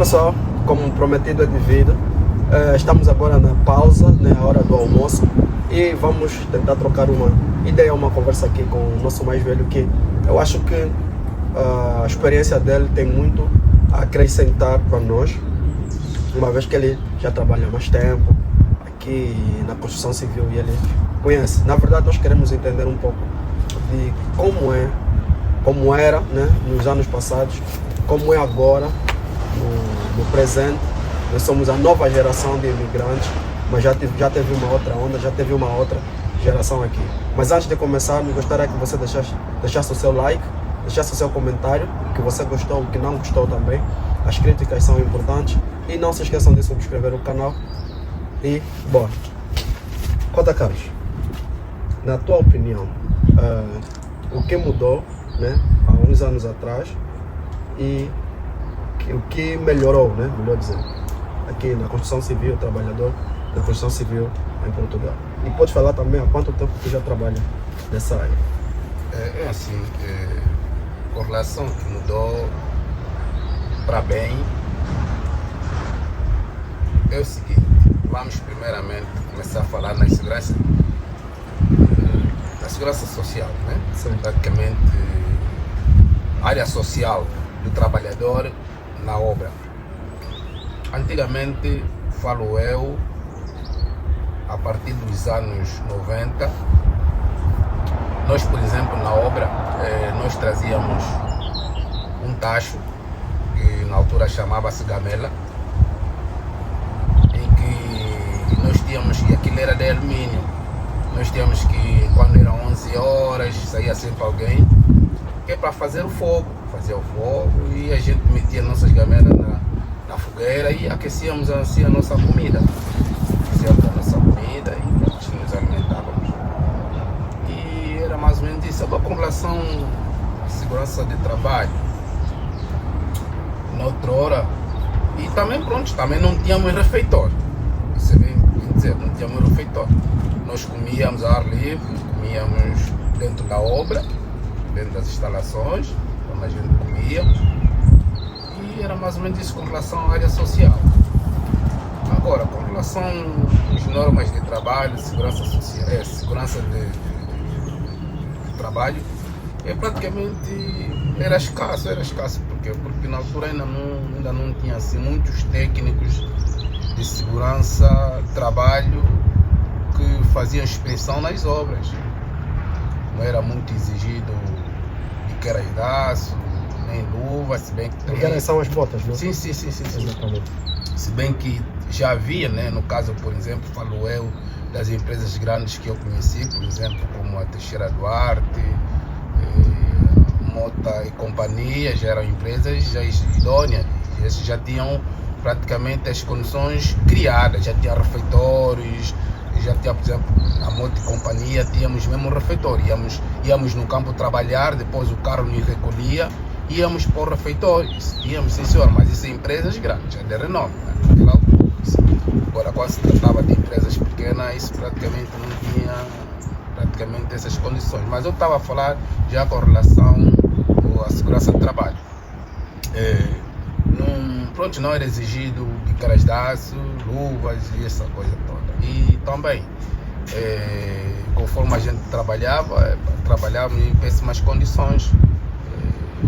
pessoal, como prometido é devido, estamos agora na pausa, né, a hora do almoço, e vamos tentar trocar uma ideia, uma conversa aqui com o nosso mais velho, que eu acho que a experiência dele tem muito a acrescentar para nós, uma vez que ele já trabalha há mais tempo aqui na construção civil e ele conhece. Na verdade, nós queremos entender um pouco de como era, né, nos anos passados, como é agora, no presente. Nós somos a nova geração de imigrantes, mas já teve uma outra onda, já teve uma outra geração aqui. Mas antes de começarmos, gostaria que você deixasse o seu like, deixasse o seu comentário, o que você gostou, o que não gostou também. As críticas são importantes. E não se esqueçam de subscrever o canal. E bora! Cota Carlos, na tua opinião, o que mudou, né, há uns anos atrás e o que melhorou, né, melhor dizendo, aqui na construção civil, trabalhador da construção civil em Portugal? E pode falar também há quanto tempo tu já trabalha nessa área? É assim, com relação que mudou para bem, é o seguinte: vamos primeiramente começar a falar na segurança social, né? Sim. Praticamente a área social do trabalhador na obra. Antigamente, falo eu, a partir dos anos 90, nós, por exemplo, na obra, nós trazíamos um tacho, que na altura chamava-se gamela, em que nós tínhamos que, aquilo era de alumínio, nós tínhamos que, quando eram 11 horas, saía sempre alguém, que é para fazer o fogo, fazia o fogo, e a gente metia nossas gamelas na fogueira e aquecíamos assim a nossa comida. Aquecíamos a nossa comida e nos alimentávamos. E era mais ou menos isso. Agora, com relação à segurança de trabalho, na outra hora, e também pronto, também não tínhamos refeitório. Isso é bem dizer, não tínhamos refeitório. Nós comíamos ao ar livre, comíamos dentro da obra, dentro das instalações, onde a gente comia. E era mais ou menos isso com relação à área social. Agora, com relação às normas de trabalho, segurança social, segurança de trabalho, praticamente era escasso, porque na altura ainda não tinha assim muitos técnicos de segurança de trabalho que faziam inspeção nas obras. Não era muito exigido biqueiraço, nem luva, se bem que Também são as botas, não? Sim. Exatamente. Se bem que já havia, né, no caso, por exemplo, falo eu, das empresas grandes que eu conheci, por exemplo, como a Teixeira Duarte, Mota e companhia, já eram empresas já idôneas, esses já tinham praticamente as condições criadas, já tinha refeitórios, já tinha, por exemplo, na Mota e companhia, tínhamos mesmo um refeitório, íamos no campo trabalhar, depois o carro nos recolhia, íamos para o refeitório, íamos, sim senhor, mas isso é empresas grandes, é de renome, né? Agora, quando se tratava de empresas pequenas, isso praticamente não tinha essas condições. Mas eu estava a falar já com relação à segurança do trabalho. Não era exigido biqueiras de aço, luvas e essa coisa toda. E também, conforme a gente trabalhávamos em péssimas condições.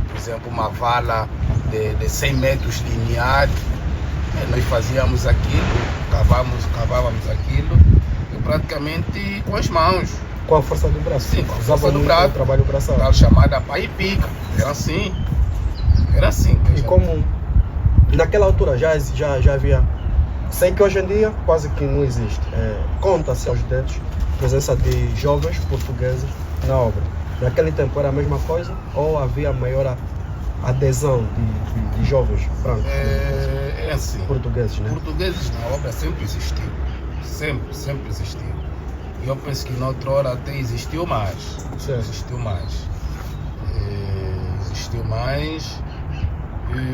Por exemplo, uma vala de 100 metros lineares, nós fazíamos aquilo, cavávamos aquilo, e praticamente com as mãos. Com a força do braço? Sim, com a força do braço. O trabalho braçal. Tal chamada pá e pica. Era assim. E como naquela altura já havia, sei que hoje em dia quase que não existe, conta-se aos dedos a presença de jovens portugueses na obra. Naquele tempo era a mesma coisa ou havia maior adesão de jovens brancos? Assim, portugueses, né? Portugueses na obra sempre existiu. Sempre existiu. E eu penso que na outra hora até existiu mais. Certo. Existiu mais,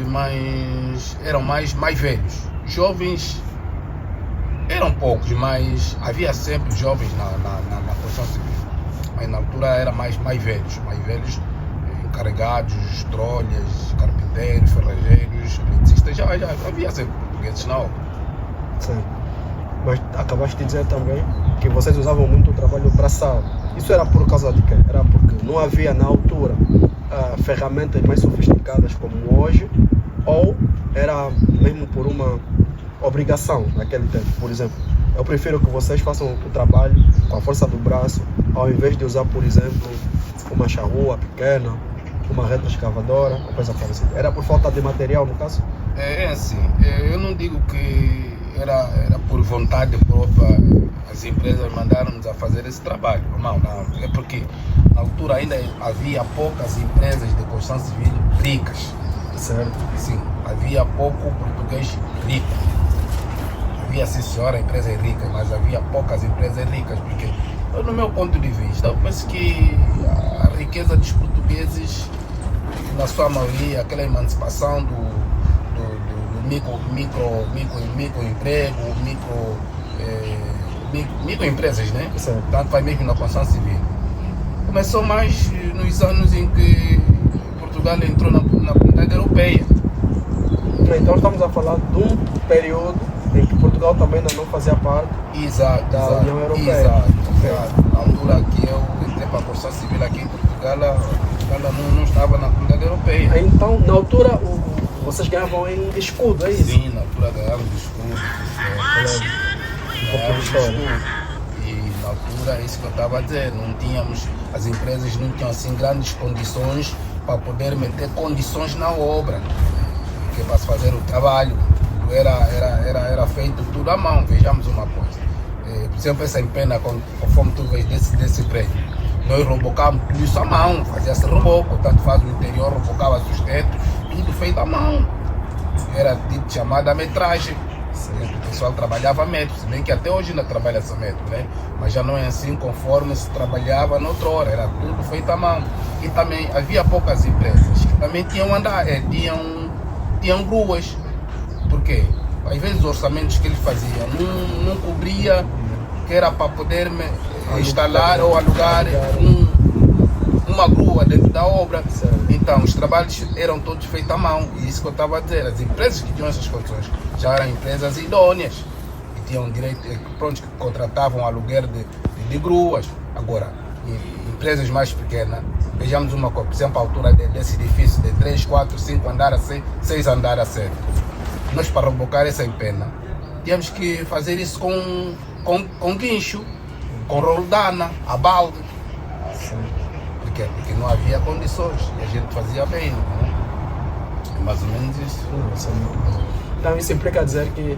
mas eram mais velhos. Jovens eram poucos, mas havia sempre jovens na construção civil. Mas na altura era mais velhos, encarregados, trolhas, carpinteiros, ferrageiros, os eletricistas já havia sempre portugueses na obra. Sim. Mas acabaste de dizer também que vocês usavam muito o trabalho braçal. Isso era por causa de quê? Era porque não havia na altura ferramentas mais sofisticadas como hoje, ou era mesmo por uma obrigação naquele tempo? Por exemplo, eu prefiro que vocês façam o trabalho com a força do braço, ao invés de usar, por exemplo, uma charrua pequena, uma reta escavadora, uma coisa parecida. Era por falta de material, no caso? É assim, eu não digo que era por vontade própria as empresas mandaram-nos a fazer esse trabalho. Não. É porque na altura ainda havia poucas empresas de construção civil ricas. Certo. Sim, havia pouco português rico. Havia, sim senhora, empresas ricas, mas havia poucas empresas ricas, porque, no meu ponto de vista, eu penso que a riqueza dos portugueses, na sua maioria, aquela emancipação do microemprego, microempresas, né? Certo. Tanto vai mesmo na construção civil. Começou mais nos anos em que Portugal entrou na comunidade europeia. Então estamos a falar de um período em que Portugal também ainda não fazia parte da União Europeia. Exato. Na altura que eu entrei para a construção civil aqui em Portugal, não estava na comunidade europeia. Então, na altura, vocês ganhavam em escudo, é isso? Sim, na altura ganhávamos escudo. Um pouco de história. E na altura, é isso que eu estava a dizer, as empresas não tinham assim grandes condições para poder meter condições na obra, porque para se fazer o trabalho era feito tudo à mão. Vejamos uma coisa, por exemplo, essa empena, conforme tu vês desse prédio, nós rebocávamos tudo isso à mão, fazia-se reboco, tanto faz o interior, rebocava-se os tetos, tudo feito à mão. Era tipo chamada metragem. O pessoal trabalhava metro, se bem que até hoje ainda trabalha-se metro, né? Mas já não é assim conforme se trabalhava noutra hora, era tudo feito à mão. E também havia poucas empresas que também tinham gruas. Por quê? Às vezes os orçamentos que eles faziam não cobria, que era para poder instalar ou alugar uma grua dentro da obra. Então os trabalhos eram todos feitos à mão. E isso que eu estava a dizer, as empresas que tinham essas condições já eram empresas idôneas, que tinham direito, que contratavam aluguer de gruas. Agora, empresas mais pequenas, vejamos uma coisa, por exemplo, a altura desse edifício de 3, 4, 5 andares, 6 andares a 7. Nós, para rebocar essa empena, tínhamos que fazer isso com guincho, com roldana, a balde. Por quê? Porque não havia condições e a gente fazia bem, né? É mais ou menos isso. Então isso implica dizer que,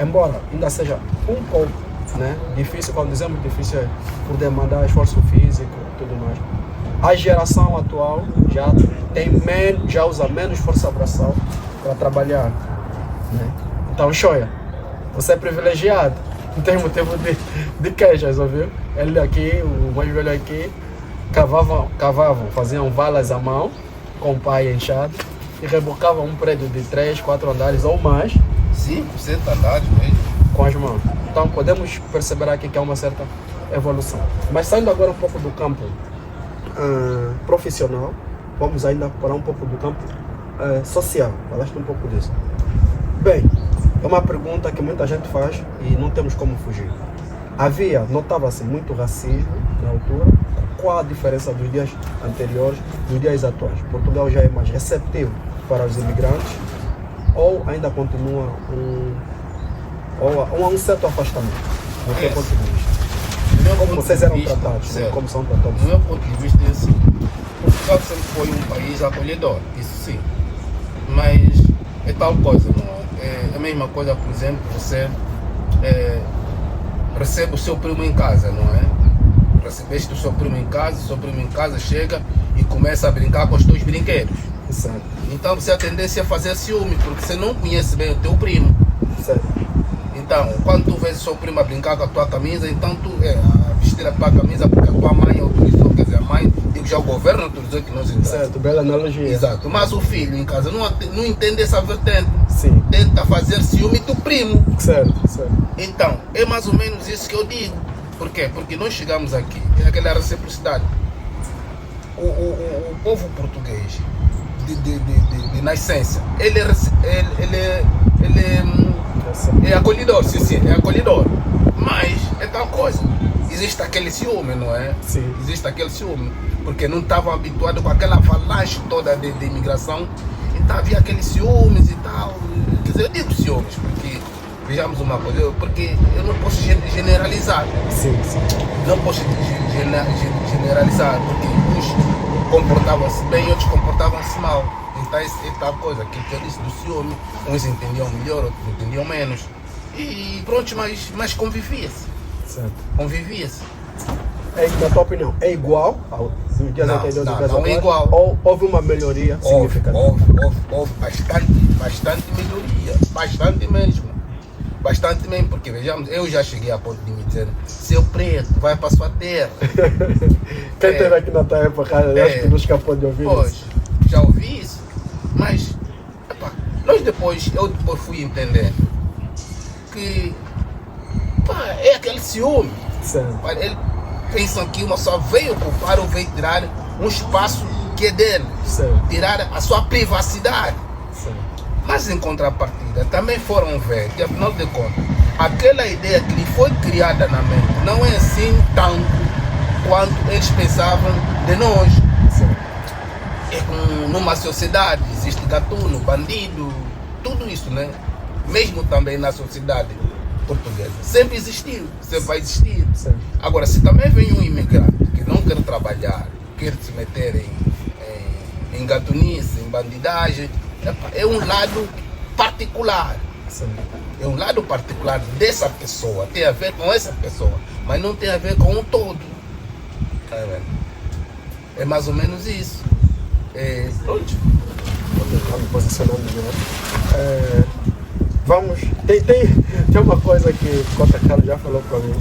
embora ainda seja um pouco, né, difícil, quando dizemos difícil é por demandar esforço físico e tudo mais, a geração atual já usa menos força braçal para trabalhar, né? Então, Choia, você é privilegiado, não tem motivo de queixas, ouviu? Ele aqui, o mais velho aqui, cavavam, faziam valas à mão com o pai enxado e rebocavam um prédio de 3, 4 andares ou mais. 5, 7 andares mesmo. Com as mãos. Então podemos perceber aqui que há uma certa evolução. Mas saindo agora um pouco do campo profissional, vamos ainda para um pouco do campo social. Falaste um pouco disso. Bem, é uma pergunta que muita gente faz e não temos como fugir. Notava-se muito racismo na altura. Qual a diferença dos dias anteriores dos dias atuais? Portugal já é mais receptivo para os imigrantes ou ainda continua um certo afastamento? Do teu ponto de vista? Como vocês eram tratados? Como são tratados? Do meu ponto de vista é assim. Portugal sempre foi um país acolhedor, isso sim. Mas é tal coisa, não é? É a mesma coisa, por exemplo, você recebe o seu primo em casa, não é? Recebeste o seu primo em casa chega e começa a brincar com os teus brinquedos. Certo. Então você tem a tendência a fazer ciúme, porque você não conhece bem o teu primo. Certo. Então, quando tu vês o seu primo a brincar com a tua camisa, então tu a vestir a tua camisa porque a tua mãe autorizou, quer dizer, a mãe, digo já o governo autorizou que nós entramos. Certo, bela analogia. Exato, mas o filho em casa não entende essa vertente. Sim. Tenta fazer ciúme do primo. Certo. Então, é mais ou menos isso que eu digo. Por quê? Porque nós chegamos aqui, é aquela reciprocidade. O povo português, de nascença. Ele é acolhedor, sim, é acolhedor. Mas é tal coisa. Existe aquele ciúme, não é? Sim. Existe aquele ciúme. Porque não estavam habituados com aquela avalanche toda de imigração. Então havia aqueles ciúmes e tal. Quer dizer, eu digo ciúmes, porque vejamos uma coisa, porque eu não posso generalizar. Sim. Não posso generalizar, porque uns comportavam-se bem e outros comportavam-se mal. Então é tal coisa, aquilo que eu disse do ciúme, uns entendiam melhor, outros entendiam menos. E pronto, mas convivia-se. Certo. Convivia-se. Na tua opinião, é igual aos dias anteriores? Não é igual. Ou houve uma melhoria significativa? Houve bastante melhoria, bastante mesmo. Bastante mesmo, porque vejamos, eu já cheguei a ponto de me dizer, seu preto, vai para sua terra. Quem teve aqui na tua época, acho que não escapou de ouvir pois, isso. Já ouvi isso, mas eu depois fui entender que é aquele ciúme. Certo. Ele pensa que uma só veio ocupar ou veio tirar um espaço que é dele, Certo. tirar a sua privacidade. Certo. Mas em contrapartida também foram ver que, afinal de contas, aquela ideia que lhe foi criada na mente não é assim tanto quanto eles pensavam de nós. É numa sociedade existe gatuno, bandido, tudo isso, né? Mesmo também na sociedade portuguesa. Sempre existiu, sempre vai existir. Sim. Agora, se também vem um imigrante que não quer trabalhar, quer se meter em gatunice, em bandidagem, é um lado particular. Sim. É um lado particular dessa pessoa, tem a ver com essa pessoa, mas não tem a ver com o todo. Tá vendo? É mais ou menos isso. Pronto. Vou me posicionando melhor. Vamos. Tem uma coisa que o Cota Carlos já falou para mim.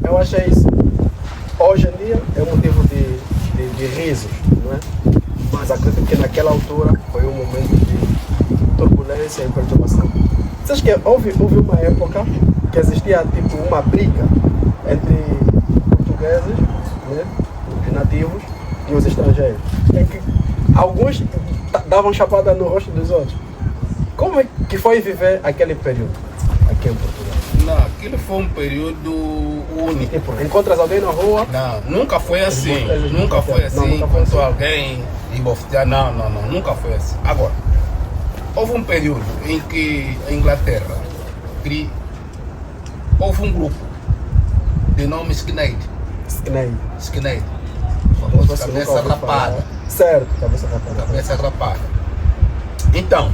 Eu acho isso. Hoje em dia é um motivo de risos, não é? Mas acredito que naquela altura foi um momento de turbulência e perturbação. Vocês que houve uma época que existia tipo uma briga entre portugueses, né, os nativos, e os estrangeiros, em que alguns davam chapada no rosto dos outros. Como é que foi viver aquele período aqui em Portugal? Não, aquilo foi um período único. Tipo, encontras alguém na rua? Não, nunca foi assim. Nunca foi assim. Nunca foi Encontrou assim. alguém e bofetear. Não, nunca foi assim. Agora, houve um período em que a Inglaterra houve um grupo de nome Skinhead. Skinhead. Famoso cabeça rapada. Certo, cabeça rapada. Cabeça rapada. Então,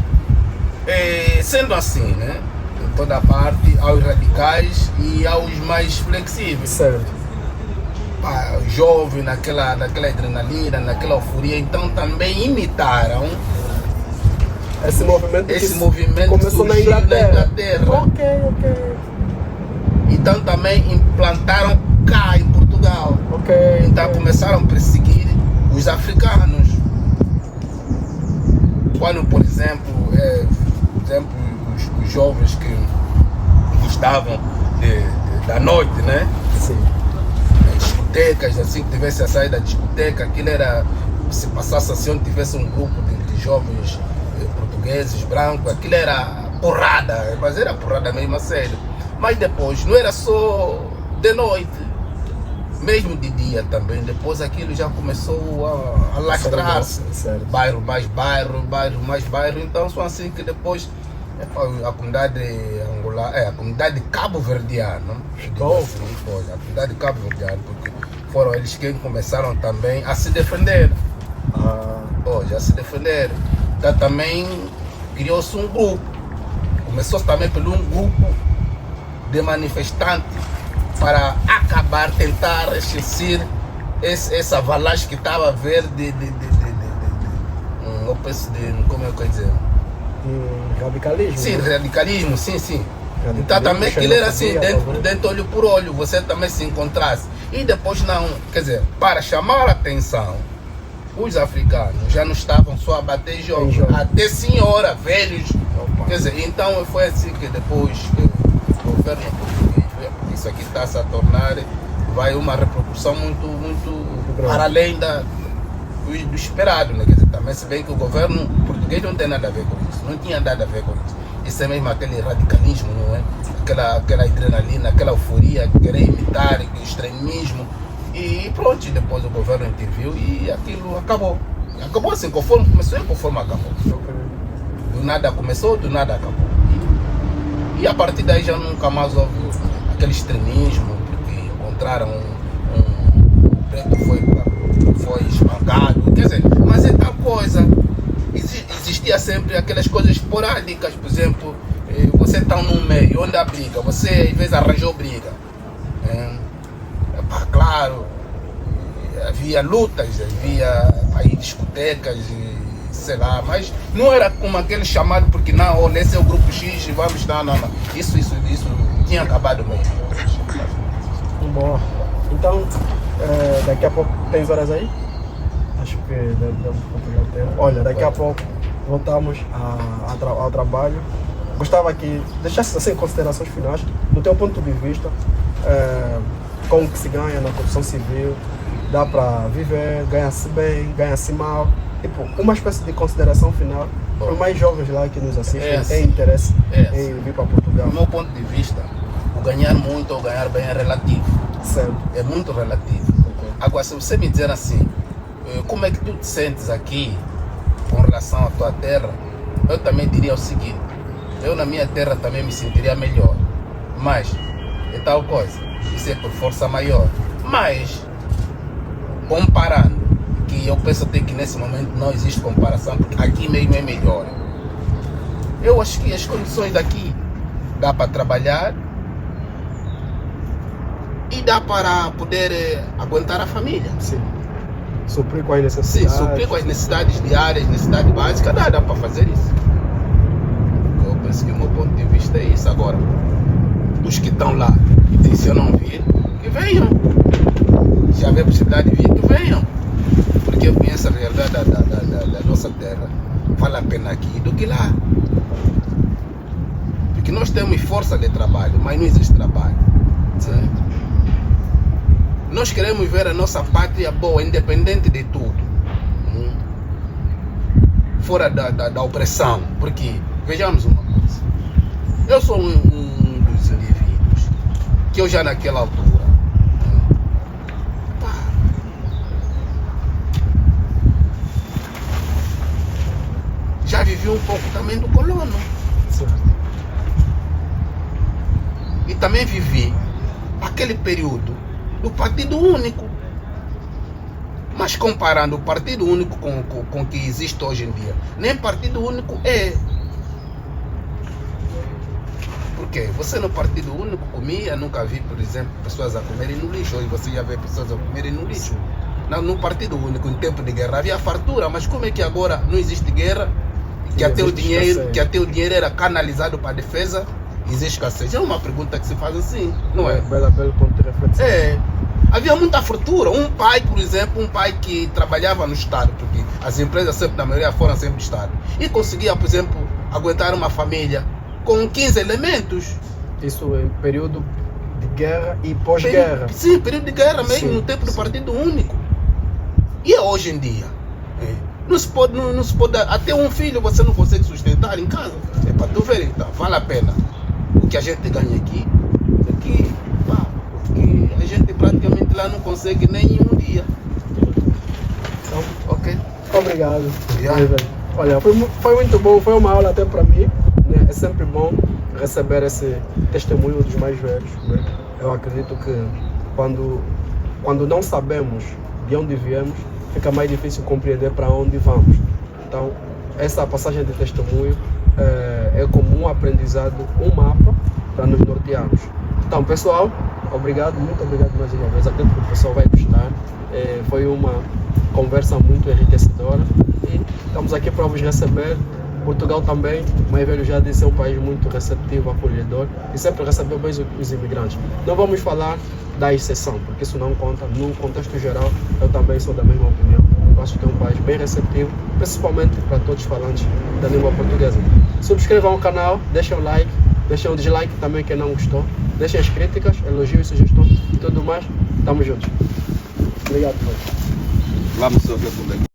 sendo assim, né? Em toda parte, aos radicais e aos mais flexíveis. Certo. Jovem, naquela adrenalina, naquela euforia, então também imitaram esse movimento começou na Inglaterra. Ok. Então também implantaram cá em Portugal. Então começaram a perseguir os africanos. Quando, por exemplo, os jovens que gostavam da noite, né? Sim. Discotecas, assim que tivesse a saída da discoteca, aquilo era, se passasse assim, onde tivesse um grupo de jovens portugueses, brancos, aquilo era porrada, mas era porrada mesmo a sério. Mas depois, não era só de noite, mesmo de dia também, depois aquilo já começou a alastrar-se, bairro mais bairro, então só assim que depois a comunidade a comunidade cabo-verdiana, a comunidade cabo-verdiana, porque foram eles quem começaram também a se defender. Já se defenderam. Então também criou-se um grupo. Começou-se também por um grupo de manifestantes para acabar, tentar esquecer essa avalanche que estava a ver como é que eu ia dizer? Radicalismo? Sim, radicalismo, sim. Então também aquilo era assim, dentro olho por olho, você também se encontrasse. E depois não, quer dizer, para chamar a atenção, os africanos já não estavam só a bater jogos, até senhora, velhos. Quer dizer, então foi assim que depois o governo português, isso aqui está-se a tornar, vai uma repercussão muito para além do esperado, né? Quer dizer, também se bem que o governo português não tem nada a ver com isso, não tinha nada a ver com isso. Isso é mesmo aquele radicalismo, não é? Aquela adrenalina, aquela euforia, querer imitar, extremismo. E pronto, depois o governo interviu e aquilo acabou. Acabou assim, conforme começou e conforme acabou. Do nada começou, do nada acabou. E a partir daí já nunca mais houve aquele extremismo, porque encontraram um preto foi espancado, quer dizer, mas é tal coisa. Existia sempre aquelas coisas esporádicas, por exemplo, você está num meio onde há briga, você às vezes arranjou briga. Claro, havia lutas, havia aí discotecas, sei lá, mas não era como aquele chamado, porque não, esse é o grupo X e vamos estar, não. Isso tinha acabado mesmo. Bom, então, daqui a pouco tens horas aí? Acho que deve ter. Olha, daqui a pouco voltamos ao trabalho. Gostava que deixasse assim considerações finais, do teu ponto de vista, como que se ganha na construção civil, dá para viver, ganha-se bem, ganha-se mal. Tipo, uma espécie de consideração final para os mais jovens lá que nos assistem, tem interesse em vir para Portugal. Do meu ponto de vista, o ganhar muito ou ganhar bem é relativo. Certo. É muito relativo. Okay. Agora, se você me dizer assim, como é que tu te sentes aqui com relação à tua terra, eu também diria o seguinte: eu na minha terra também me sentiria melhor, mas é tal coisa, isso é por força maior. Mas, comparando, que eu penso até que nesse momento não existe comparação, porque aqui mesmo é melhor. Eu acho que as condições daqui dá para trabalhar e dá para poder aguentar a família. Sim. Suprir com as necessidades. Sim, suprir com as necessidades diárias, necessidade básica, dá para fazer isso. Eu penso que o meu ponto de vista é isso. Agora, os que estão lá intencionam vir, que venham. Se houver possibilidade de vir, que venham. Porque eu conheço a realidade da nossa terra. Vale a pena aqui do que lá. Porque nós temos força de trabalho, mas não existe trabalho. Sim. Nós queremos ver a nossa pátria boa, independente de tudo. Fora da opressão. Porque, vejamos uma coisa. Eu sou um dos indivíduos que eu já naquela altura já vivi um pouco também do colono. Certo. E também vivi aquele período do Partido Único. Mas comparando o Partido Único com o que existe hoje em dia, nem Partido Único é. Por quê? Você no Partido Único comia, nunca vi, por exemplo, pessoas a comerem no lixo. Hoje você já vê pessoas a comerem no lixo. No Partido Único, em tempo de guerra, havia fartura. Mas como é que agora não existe guerra? Que até o dinheiro era canalizado para a defesa, existe escassez. É uma pergunta que se faz assim, não é? Belo ponto de reflexão. Havia muita fartura. Um pai, por exemplo, que trabalhava no Estado, porque as empresas sempre, na maioria, foram sempre do Estado, e conseguia, por exemplo, aguentar uma família com 15 elementos. Isso em período de guerra e pós-guerra. Sim, período de guerra mesmo, sim, no tempo do Partido Único. E hoje em dia? Não se pode, até um filho você não consegue sustentar em casa. É para tu ver, então, vale a pena. O que a gente ganha aqui, porque a gente praticamente lá não consegue nem em um dia. Então, ok. Obrigado. Olha, foi muito bom, foi uma aula até para mim. Né? É sempre bom receber esse testemunho dos mais velhos. Né? Eu acredito que quando não sabemos de onde viemos, fica mais difícil compreender para onde vamos. Então, essa passagem de testemunho é como um aprendizado, um mapa para nos nortearmos. Então, pessoal, muito obrigado mais uma vez. Acredito que o pessoal vai gostar. Foi uma conversa muito enriquecedora e estamos aqui para vos receber. Portugal também, o mais velho já disse, é um país muito receptivo, acolhedor e sempre recebeu bem os imigrantes. Não vamos falar da exceção, porque isso não conta. No contexto geral, eu também sou da mesma opinião. Eu acho que é um país bem receptivo, principalmente para todos os falantes da língua portuguesa. Subscrevam o canal, deixem o like, deixem o dislike também quem não gostou, deixem as críticas, elogios, sugestões e tudo mais. Tamo juntos. Obrigado. Vamos só responder.